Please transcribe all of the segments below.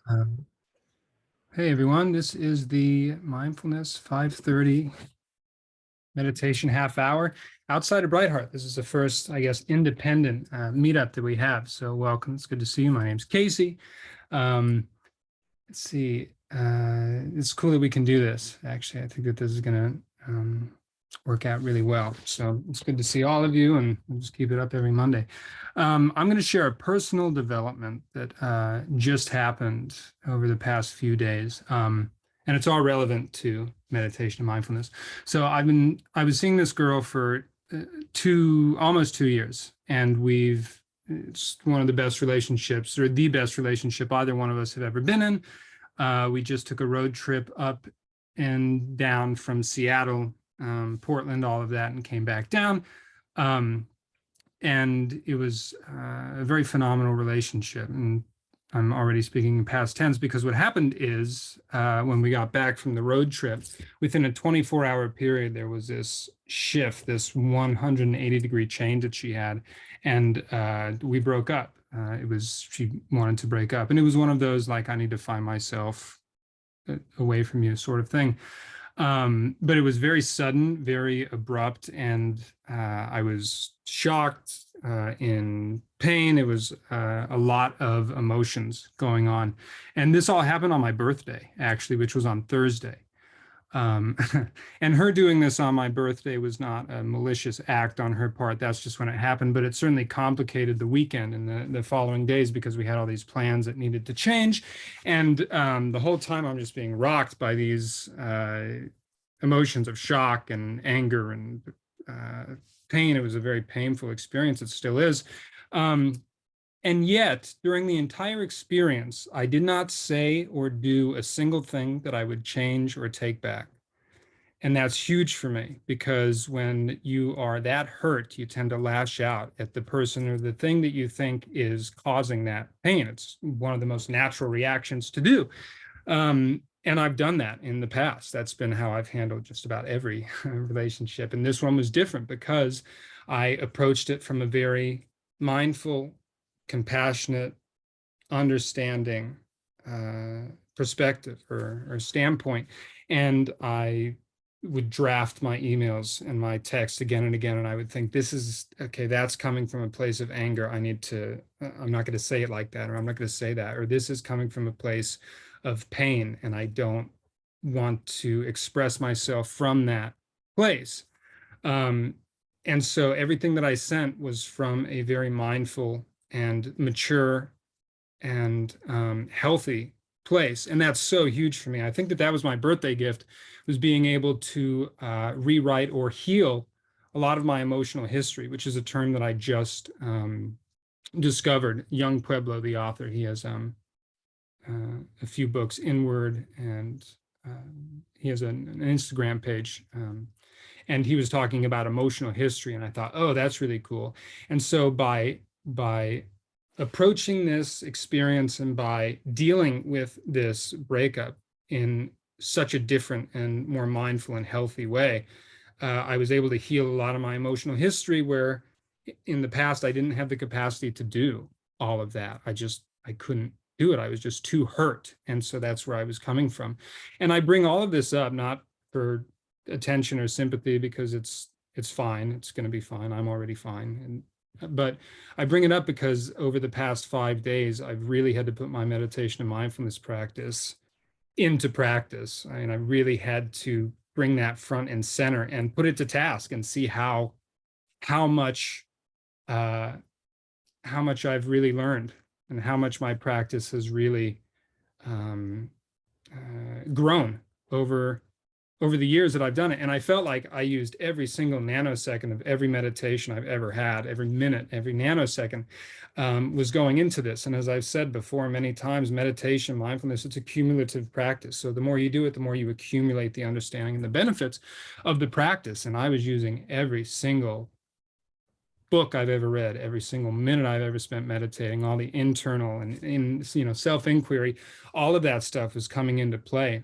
Um, hey everyone, this is the Mindfulness 5:30 meditation half hour outside of Brightheart. This is the first, I guess, independent meetup that we have. So welcome. It's good to see you. My name's Casey. Um, let's see. It's cool that we can do this. Actually, I think that this is going to work out really well. So it's good to see all of you, and we'll just keep it up every Monday. I'm going to share a personal development that just happened over the past few days, and it's all relevant to meditation and mindfulness. So I was seeing this girl for almost 2 years, and it's one of the best relationships, or the best relationship either one of us have ever been in. We just took a road trip up and down from Seattle, Portland, all of that, and came back down. And it was a very phenomenal relationship. And I'm already speaking in past tense because what happened is when we got back from the road trip, within a 24-hour period, there was this shift, this 180-degree change that she had, and we broke up. She wanted to break up, and it was one of those like I need to find myself away from you sort of thing. But it was very sudden, very abrupt, and I was shocked, in pain. It was a lot of emotions going on. And this all happened on my birthday, actually, which was on Thursday. Um, and her doing this on my birthday was not a malicious act on her part. That's just when it happened. But it certainly complicated the weekend and the following days because we had all these plans that needed to change. And the whole time I'm just being rocked by these emotions of shock and anger and pain. It was a very painful experience. It still is. And yet, during the entire experience, I did not say or do a single thing that I would change or take back. And that's huge for me because when you are that hurt, you tend to lash out at the person or the thing that you think is causing that pain. It's one of the most natural reactions to do. And I've done that in the past. That's been how I've handled just about every relationship. And this one was different because I approached it from a very mindful, compassionate, understanding perspective or standpoint. And I would draft my emails and my text again and again. And I would think, this is okay, that's coming from a place of anger. I'm not going to say it like that, or I'm not going to say that, or this is coming from a place of pain. And I don't want to express myself from that place. And so everything that I sent was from a very mindful and mature and healthy place. And that's so huge for me. I think that was my birthday gift, was being able to rewrite or heal a lot of my emotional history, which is a term that I just discovered. Young Pueblo, the author, he has a few books, Inward, and he has an Instagram page. And he was talking about emotional history, and I thought, oh, that's really cool. And so by approaching this experience and by dealing with this breakup in such a different and more mindful and healthy way, I was able to heal a lot of my emotional history where in the past I didn't have the capacity to do all of that. I couldn't do it. I was just too hurt. And so that's where I was coming from. And I bring all of this up not for attention or sympathy because it's fine. It's going to be fine. I'm already fine. But I bring it up because over the past 5 days, I've really had to put my meditation and mindfulness practice into practice. I mean, I really had to bring that front and center and put it to task and see how much I've really learned and how much my practice has really grown over the years that I've done it. And I felt like I used every single nanosecond of every meditation I've ever had, every minute, every nanosecond was going into this. And as I've said before many times, meditation, mindfulness, it's a cumulative practice. So the more you do it, the more you accumulate the understanding and the benefits of the practice. And I was using every single book I've ever read, every single minute I've ever spent meditating, all the internal and self-inquiry, all of that stuff was coming into play.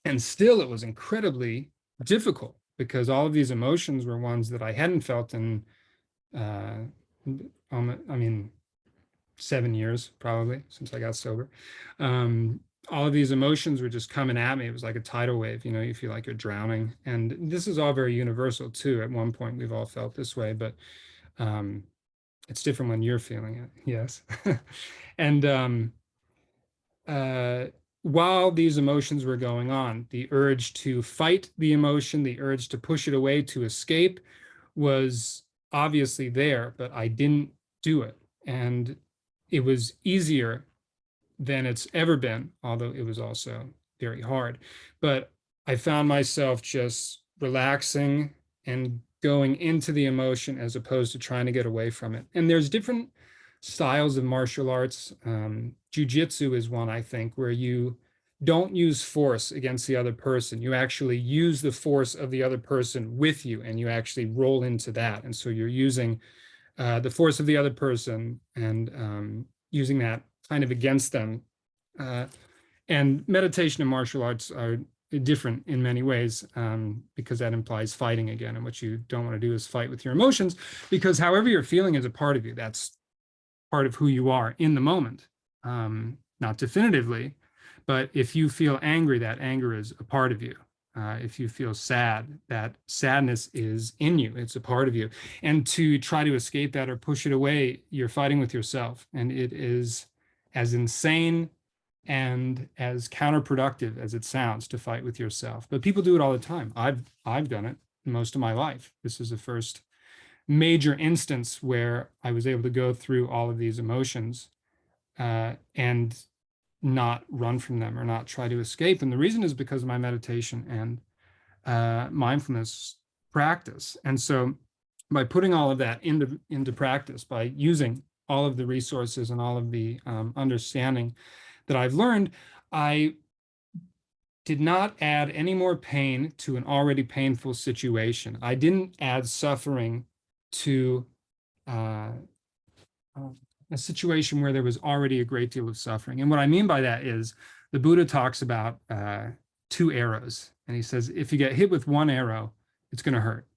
And still, it was incredibly difficult because all of these emotions were ones that I hadn't felt in, I mean, 7 years probably since I got sober. Um, all of these emotions were just coming at me. It was like a tidal wave, you feel like you're drowning. And this is all very universal too. At one point, we've all felt this way, but um, it's different when you're feeling it. Yes. And uh, while these emotions were going on, the urge to fight the emotion, the urge to push it away, to escape was obviously there, but I didn't do it. And it was easier than it's ever been, although it was also very hard. But I found myself just relaxing and going into the emotion as opposed to trying to get away from it. And there's different styles of martial arts. Jiu-jitsu is one, I think, where you don't use force against the other person. You actually use the force of the other person with you, and you actually roll into that. And so you're using the force of the other person and using that kind of against them. Uh, and meditation and martial arts are different in many ways because that implies fighting again. And what you don't want to do is fight with your emotions, because however you're feeling is a part of you. That's part of who you are in the moment. Not definitively, but if you feel angry, that anger is a part of you. If you feel sad, that sadness is in you. It's a part of you. And to try to escape that or push it away, you're fighting with yourself. And it is as insane and as counterproductive as it sounds to fight with yourself. But people do it all the time. I've done it most of my life. This is the first major instance where I was able to go through all of these emotions and not run from them or not try to escape. And the reason is because of my meditation and mindfulness practice. And so by putting all of that into practice, by using all of the resources and all of the understanding that I've learned, I did not add any more pain to an already painful situation. I didn't add suffering to uh, a situation where there was already a great deal of suffering. And what I mean by that is the Buddha talks about two arrows. And he says, if you get hit with one arrow, it's going to hurt.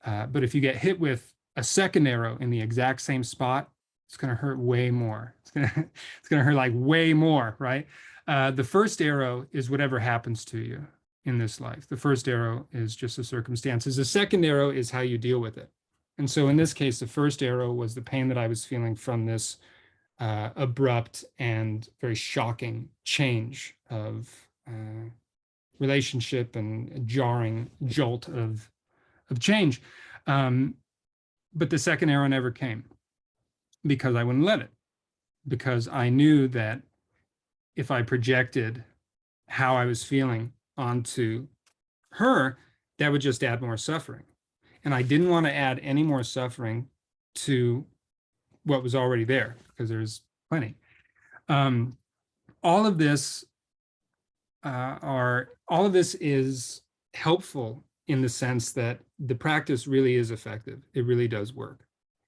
But if you get hit with a second arrow in the exact same spot, it's going to hurt way more. It's going to hurt like way more, right? The first arrow is whatever happens to you in this life. The first arrow is just the circumstances. The second arrow is how you deal with it. And so in this case, the first arrow was the pain that I was feeling from this abrupt and very shocking change of relationship and a jarring jolt of change. But the second arrow never came because I wouldn't let it, because I knew that if I projected how I was feeling onto her, that would just add more suffering. And I didn't want to add any more suffering to what was already there, because there's plenty. All of this is helpful in the sense that the practice really is effective. It really does work.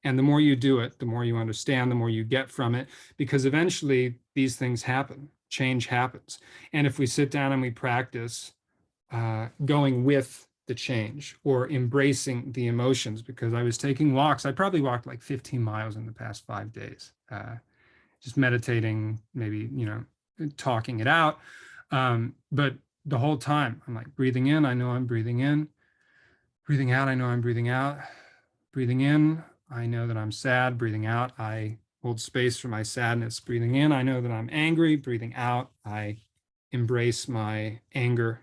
And the more you do it, the more you understand, the more you get from it, because eventually these things happen, change happens. And if we sit down and we practice going with the change or embracing the emotions, because I was taking walks, I probably walked like 15 miles in the past 5 days, just meditating, maybe, talking it out. But the whole time I'm like breathing in, I know I'm breathing in, breathing out, I know I'm breathing out, breathing in, I know that I'm sad, breathing out, I hold space for my sadness, breathing in, I know that I'm angry, breathing out, I embrace my anger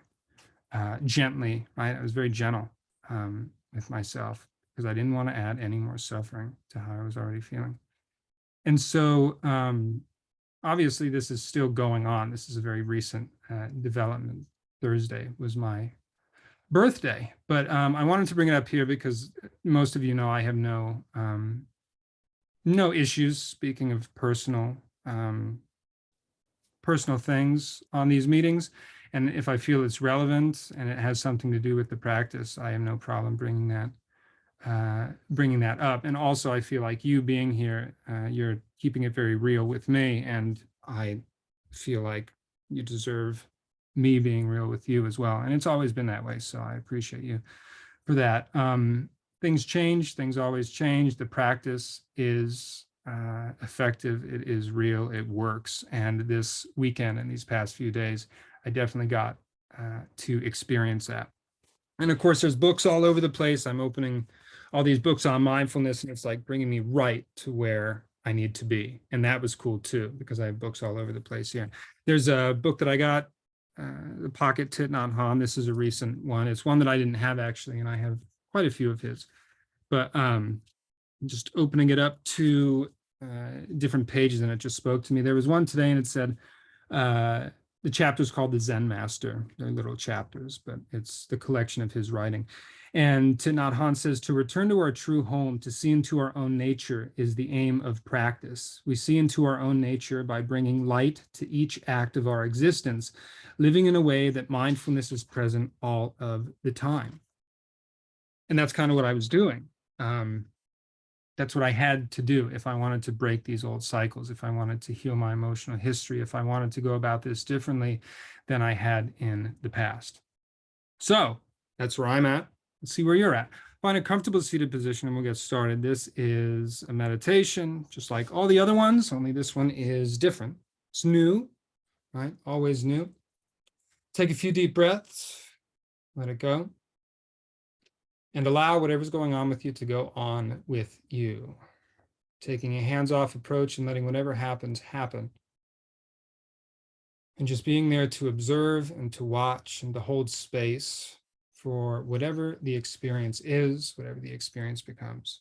gently, right? I was very gentle with myself because I didn't want to add any more suffering to how I was already feeling. And so obviously this is still going on. This is a very recent development. Thursday was my birthday, but I wanted to bring it up here because most of you know I have no issues speaking of personal things on these meetings. And if I feel it's relevant and it has something to do with the practice, I have no problem bringing that up. And also, I feel like you being here, you're keeping it very real with me, and I feel like you deserve me being real with you as well. And it's always been that way, so I appreciate you for that. Things change, things always change. The practice is effective. It is real. It works. And this weekend and these past few days, I definitely got to experience that. And of course, there's books all over the place. I'm opening all these books on mindfulness, and it's like bringing me right to where I need to be. And that was cool too, because I have books all over the place here. There's a book that I got, The Pocket Thich Nhat Hanh. This is a recent one. It's one that I didn't have actually, and I have quite a few of his. But just opening it up to different pages, and it just spoke to me. There was one today, and it said, the chapter is called The Zen Master. They're little chapters, but it's the collection of his writing. And Thich Nhat Hanh says, to return to our true home, to see into our own nature is the aim of practice. We see into our own nature by bringing light to each act of our existence, living in a way that mindfulness is present all of the time. And that's kind of what I was doing. That's what I had to do if I wanted to break these old cycles, if I wanted to heal my emotional history, if I wanted to go about this differently than I had in the past. So that's where I'm at. Let's see where you're at. Find a comfortable seated position and we'll get started. This is a meditation, just like all the other ones, only this one is different. It's new, right? Always new. Take a few deep breaths, let it go, and allow whatever's going on with you to go on with you. Taking a hands-off approach and letting whatever happens happen. And just being there to observe and to watch and to hold space for whatever the experience is, whatever the experience becomes.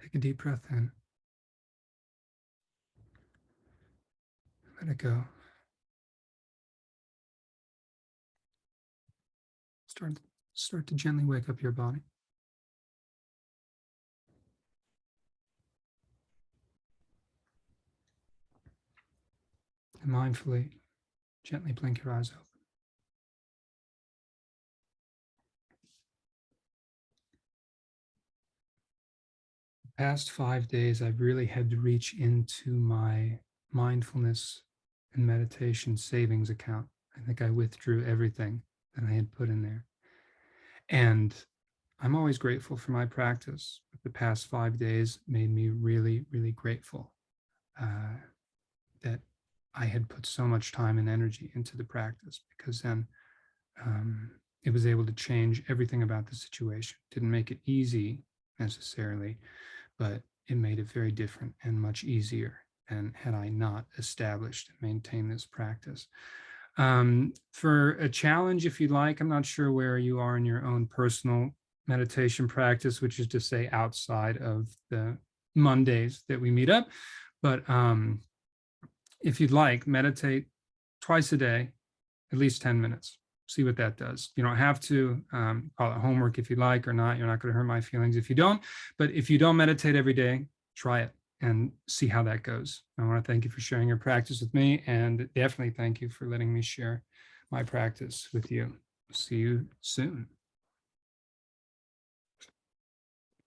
Take a deep breath in. Let it go. Start to gently wake up your body. And mindfully, gently blink your eyes open. The past 5 days, I've really had to reach into my mindfulness and meditation savings account. I think I withdrew everything that I had put in there. And I'm always grateful for my practice. But the past 5 days made me really, really grateful that I had put so much time and energy into the practice, because then it was able to change everything about the situation. Didn't make it easy necessarily, but it made it very different and much easier than had I not established and maintained this practice. For a challenge, if you'd like, I'm not sure where you are in your own personal meditation practice, which is to say outside of the Mondays that we meet up. But if you'd like, meditate twice a day, at least 10 minutes. See what that does. You don't have to call it homework if you like or not. You're not going to hurt my feelings if you don't. But if you don't meditate every day, try it and see how that goes. I want to thank you for sharing your practice with me, and definitely thank you for letting me share my practice with you. See you soon.